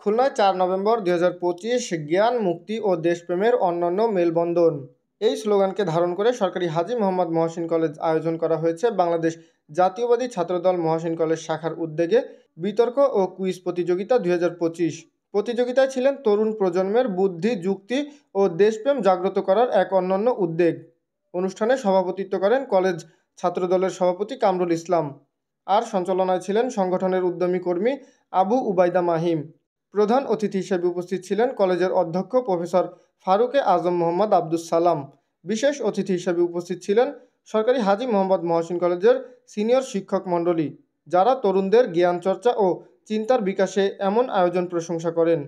খুলনায় ৪ নভেম্বর ২০২৫ জ্ঞান, মুক্তি ও দেশপ্রেমের অনন্য মেলবন্ধন। এই স্লোগানকে ধারণ করে সরকারি হাজী মোহাম্মদ মহসিন কলেজ আয়োজন করা হয়েছে বাংলাদেশ জাতীয়বাদী ছাত্রদল মহসিন কলেজ শাখার উদ্যোগে বিতর্ক ও কুইজ প্রতিযোগিতা ২০২৫। প্রতিযোগিতায় ছিলেন তরুণ প্রজন্মের বুদ্ধি, যুক্তি ও দেশপ্রেম জাগ্রত করার এক অনন্য উদ্যোগ। অনুষ্ঠানে সভাপতিত্ব করেন কলেজ ছাত্রদলের সভাপতি কামরুল ইসলাম। আর সঞ্চালনায় ছিলেন সংগঠনের উদ্যমী কর্মী আবু উবাইদা মাহিম। প্রধান অতিথি হিসেবে উপস্থিত ছিলেন কলেজের অধ্যক্ষ প্রফেসর ফারুকে আজম মোহাম্মদ আব্দুস সালাম। বিশেষ অতিথি হিসেবে উপস্থিত ছিলেন সরকারি হাজী মোহাম্মদ মহসিন কলেজের সিনিয়র শিক্ষক মণ্ডলী, যারা তরুণদের জ্ঞান চর্চা ও চিন্তার বিকাশে এমন আয়োজন প্রশংসা করেন।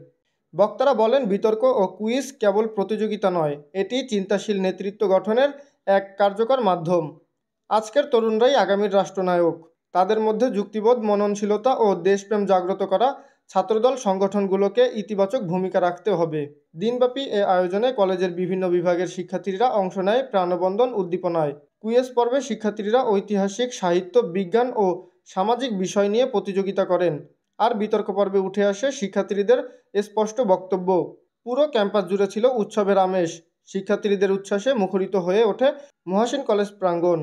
বক্তারা বলেন, বিতর্ক ও কুইজ কেবল প্রতিযোগিতা নয়, এটি চিন্তাশীল নেতৃত্ব গঠনের এক কার্যকর মাধ্যম। আজকের তরুণরাই আগামীর রাষ্ট্রনায়ক। তাদের মধ্যে যুক্তিবোধ, মননশীলতা ও দেশপ্রেম জাগ্রত করা ছাত্রদল সংগঠনগুলোকে ইতিবাচক ভূমিকা রাখতে হবে। দিনব্যাপী এ আয়োজনে কলেজের বিভিন্ন বিভাগের শিক্ষার্থীরা অংশ নেয় প্রাণবন্ধন উদ্দীপনায়। কুইজ পর্বে শিক্ষার্থীরা ঐতিহাসিক, সাহিত্য, বিজ্ঞান ও সামাজিক বিষয় নিয়ে প্রতিযোগিতা করেন। আর বিতর্ক পর্বে উঠে আসে শিক্ষার্থীদের স্পষ্ট বক্তব্য। পুরো ক্যাম্পাস জুড়ে ছিল উৎসবের আমেজ। শিক্ষার্থীদের উচ্ছ্বাসে মুখরিত হয়ে ওঠে মহসিন কলেজ প্রাঙ্গণ।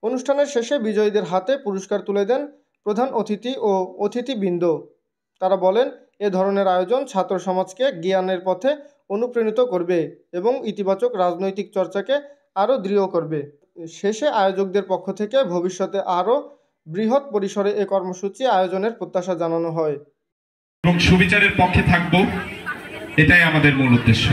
অনুষ্ঠানের শেষে বিজয়ীদের হাতে পুরস্কার তুলে দেন প্রধান অতিথি ও অতিথিবৃন্দ। তারা বলেন, এ ধরনের আয়োজন ছাত্র সমাজকে জ্ঞানের পথে অনুপ্রাণিত করবে এবং ইতিবাচক রাজনৈতিক চর্চাকে আরও দৃঢ় করবে। শেষে আয়োজকদের পক্ষ থেকে ভবিষ্যতে আরও বৃহৎ পরিসরে এ কর্মসূচি আয়োজনের প্রত্যাশা জানানো হয় এবং সুবিচারের পক্ষে থাকব, এটাই আমাদের মূল উদ্দেশ্য।